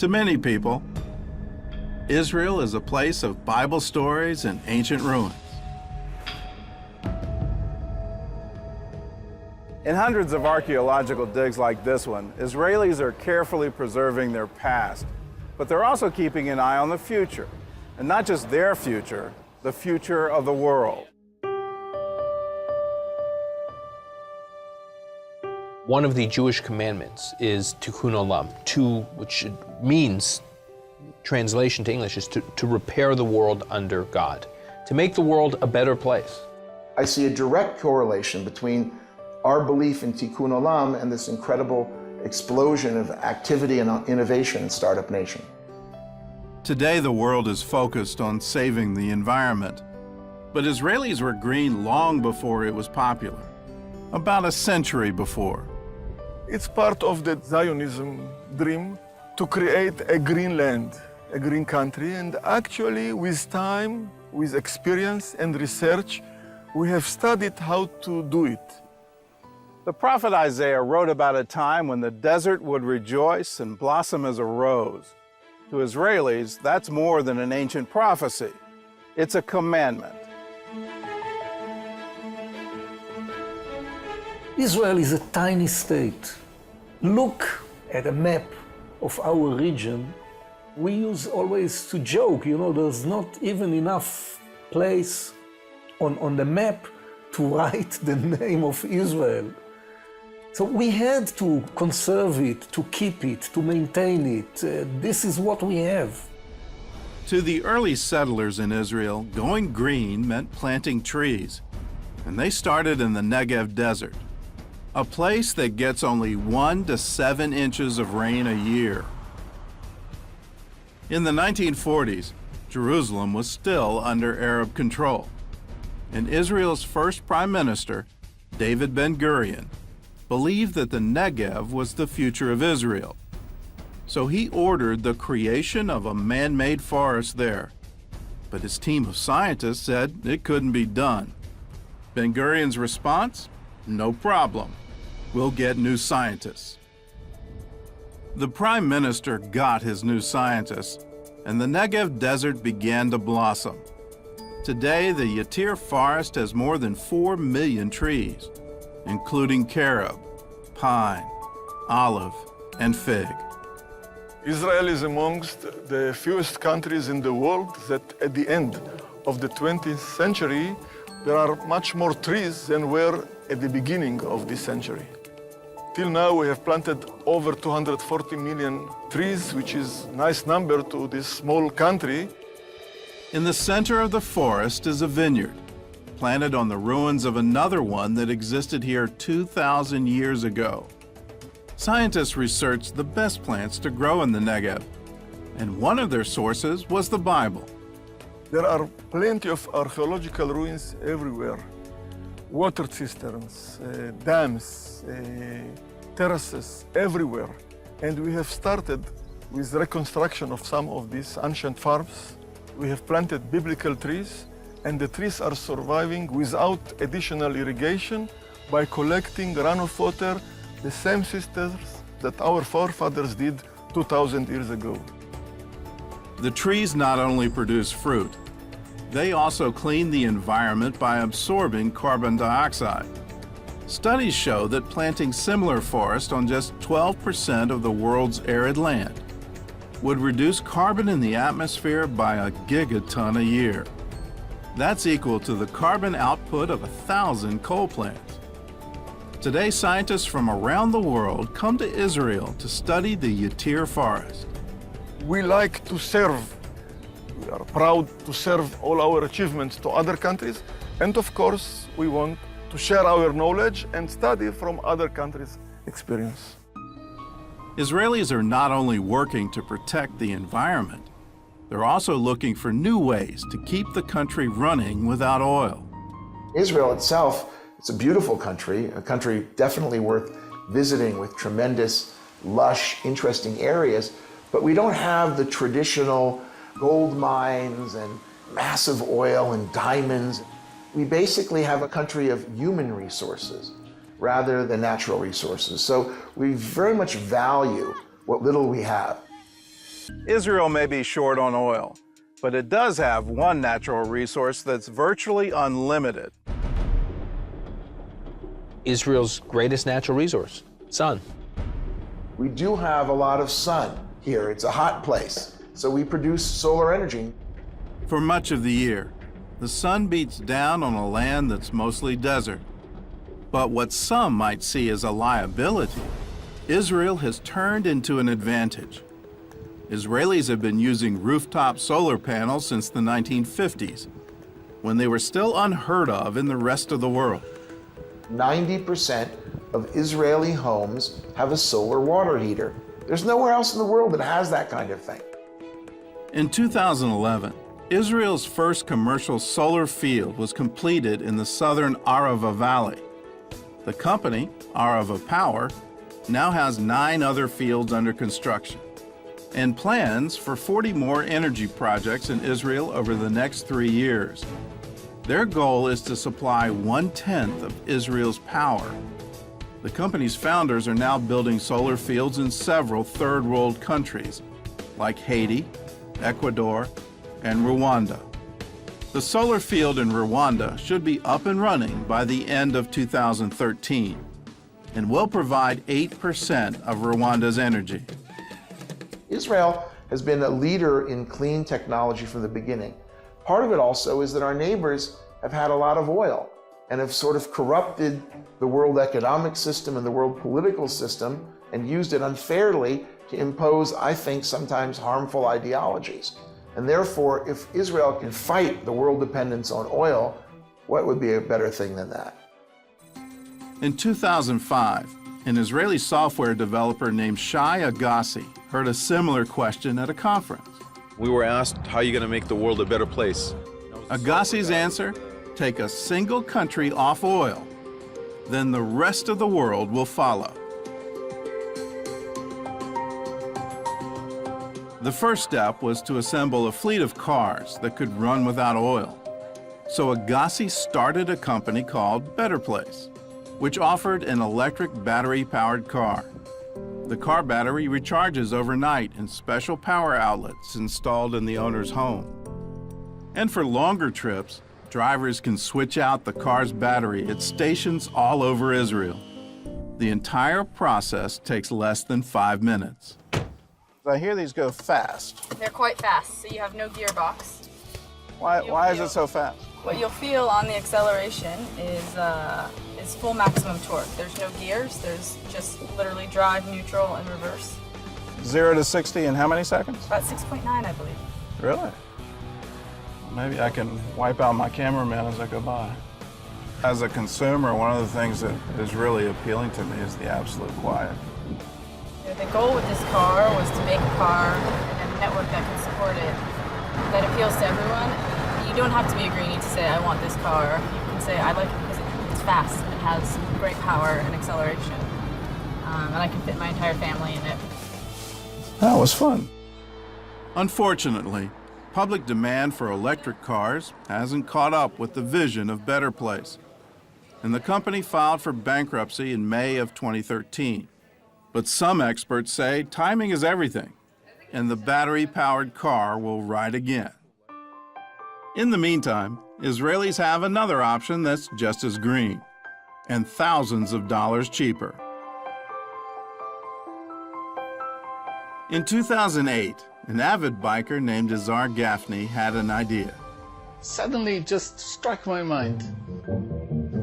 To many people, Israel is a place of Bible stories and ancient ruins. In hundreds of archaeological digs like this one, Israelis are carefully preserving their past, but they're also keeping an eye on the future, and not just their future, the future of the world. One of the Jewish commandments is tikkun olam, which means, translation to English, is to repair the world under God, to make the world a better place. I see a direct correlation between our belief in tikkun olam and this incredible explosion of activity and innovation in Startup Nation. Today, the world is focused on saving the environment, but Israelis were green long before it was popular, about a century before. It's part of the Zionism dream to create a green land, a green country, and actually with time, with experience and research, we have studied how to do it. The prophet Isaiah wrote about a time when the desert would rejoice and blossom as a rose. To Israelis, that's more than an ancient prophecy. It's a commandment. Israel is a tiny state. Look at a map of our region. We use always to joke, there's not even enough place on the map to write the name of Israel. So we had to conserve it, to keep it, to maintain it. This is what we have. To the early settlers in Israel, going green meant planting trees, and they started in the Negev desert, a place that gets only 1 to 7 inches of rain a year. In the 1940s, Jerusalem was still under Arab control, and Israel's first prime minister, David Ben-Gurion, believed that the Negev was the future of Israel. So he ordered the creation of a man-made forest there. But his team of scientists said it couldn't be done. Ben-Gurion's response? No problem. We'll get new scientists. The prime minister got his new scientists, and the Negev desert began to blossom. Today, the Yatir forest has more than 4 million trees, including carob, pine, olive, and fig. Israel is amongst the fewest countries in the world that at the end of the 20th century, there are much more trees than were at the beginning of this century. Till now, we have planted over 240 million trees, which is a nice number to this small country. In the center of the forest is a vineyard, planted on the ruins of another one that existed here 2,000 years ago. Scientists researched the best plants to grow in the Negev, and one of their sources was the Bible. There are plenty of archaeological ruins everywhere. Water cisterns, dams, terraces, everywhere. And we have started with reconstruction of some of these ancient farms. We have planted biblical trees, and the trees are surviving without additional irrigation by collecting runoff water, the same systems that our forefathers did 2,000 years ago. The trees not only produce fruit, they also clean the environment by absorbing carbon dioxide. Studies show that planting similar forest on just 12% of the world's arid land would reduce carbon in the atmosphere by a gigaton a year. That's equal to the carbon output of 1,000 coal plants. Today, scientists from around the world come to Israel to study the Yatir forest. We like to serve. We are proud to serve all our achievements to other countries. And of course, we want to share our knowledge and study from other countries' experience. Israelis are not only working to protect the environment, they're also looking for new ways to keep the country running without oil. Israel itself, it's a beautiful country, a country definitely worth visiting with tremendous, lush, interesting areas, but we don't have the traditional gold mines and massive oil and diamonds. We basically have a country of human resources rather than natural resources. So we very much value what little we have. Israel may be short on oil, but it does have one natural resource that's virtually unlimited. Israel's greatest natural resource, sun. We do have a lot of sun here. It's a hot place, so we produce solar energy. For much of the year, the sun beats down on a land that's mostly desert. But what some might see as a liability, Israel has turned into an advantage. Israelis have been using rooftop solar panels since the 1950s, when they were still unheard of in the rest of the world. 90% of Israeli homes have a solar water heater. There's nowhere else in the world that has that kind of thing. In 2011, Israel's first commercial solar field was completed in the southern Arava Valley. The company, Arava Power, now has 9 other fields under construction and plans for 40 more energy projects in Israel over the next 3 years. Their goal is to supply 1/10 of Israel's power. The company's founders are now building solar fields in several third world countries, like Haiti, Ecuador, and Rwanda. The solar field in Rwanda should be up and running by the end of 2013 and will provide 8% of Rwanda's energy. Israel has been a leader in clean technology from the beginning. Part of it also is that our neighbors have had a lot of oil and have sort of corrupted the world economic system and the world political system and used it unfairly to impose, I think, sometimes harmful ideologies. And therefore, if Israel can fight the world dependence on oil, what would be a better thing than that? In 2005, an Israeli software developer named Shai Agassi heard a similar question at a conference. We were asked, how are you going to make the world a better place? Agassi's answer, take a single country off oil, then the rest of the world will follow. The first step was to assemble a fleet of cars that could run without oil. So Agassi started a company called Better Place, which offered an electric battery-powered car. The car battery recharges overnight in special power outlets installed in the owner's home. And for longer trips, drivers can switch out the car's battery at stations all over Israel. The entire process takes less than 5 minutes. I hear these go fast. They're quite fast, so you have no gearbox. Why is it so fast? What you'll feel on the acceleration is full maximum torque. There's no gears, there's just literally drive, neutral, and reverse. 0 to 60 in how many seconds? About 6.9, I believe. Really? Maybe I can wipe out my cameraman as I go by. As a consumer, one of the things that is really appealing to me is the absolute quiet. The goal with this car was to make a car and a network that can support it, that appeals to everyone. You don't have to be a greenie to say, I want this car. You can say, I like it because it's fast, it has great power and acceleration, and I can fit my entire family in it. That was fun. Unfortunately, public demand for electric cars hasn't caught up with the vision of Better Place, and the company filed for bankruptcy in May of 2013. But some experts say timing is everything, and the battery-powered car will ride again. In the meantime, Israelis have another option that's just as green, and thousands of dollars cheaper. In 2008, an avid biker named Azar Gafni had an idea. Suddenly it just struck my mind.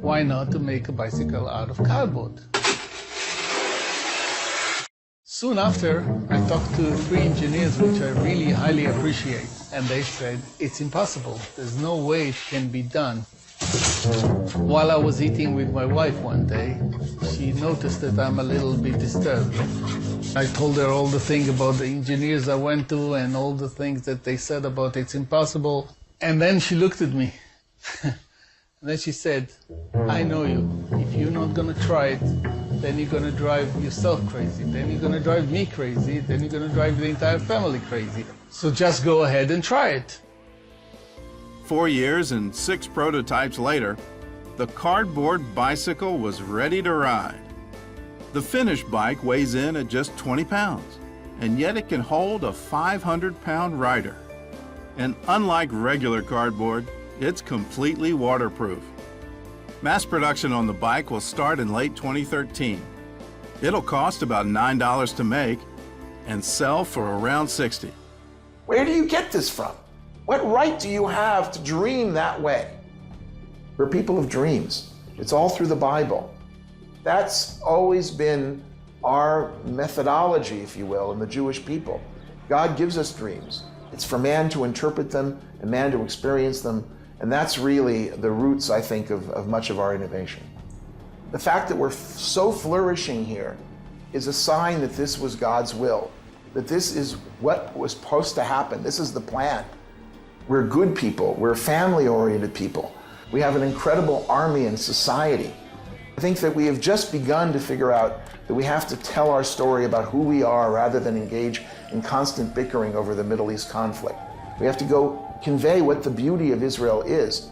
Why not to make a bicycle out of cardboard? Soon after, I talked to 3 engineers, which I really highly appreciate, and they said, it's impossible. There's no way it can be done. While I was eating with my wife one day, she noticed that I'm a little bit disturbed. I told her all the things about the engineers I went to and all the things that they said about it's impossible. And then she looked at me. And then she said, I know you. If you're not going to try it, then you're going to drive yourself crazy. Then you're going to drive me crazy. Then you're going to drive the entire family crazy. So just go ahead and try it. 4 years and 6 prototypes later, the cardboard bicycle was ready to ride. The finished bike weighs in at just 20 pounds, and yet it can hold a 500-pound rider. And unlike regular cardboard, it's completely waterproof. Mass production on the bike will start in late 2013. It'll cost about $9 to make and sell for around $60. Where do you get this from? What right do you have to dream that way? We're people of dreams. It's all through the Bible. That's always been our methodology, if you will, in the Jewish people. God gives us dreams. It's for man to interpret them and man to experience them, and that's really the roots, I think, of much of our innovation. The fact that we're so flourishing here is a sign that this was God's will, that this is what was supposed to happen. This is the plan. We're good people. We're family-oriented people. We have an incredible army and society. I think that we have just begun to figure out that we have to tell our story about who we are rather than engage in constant bickering over the Middle East conflict. We have to go convey what the beauty of Israel is.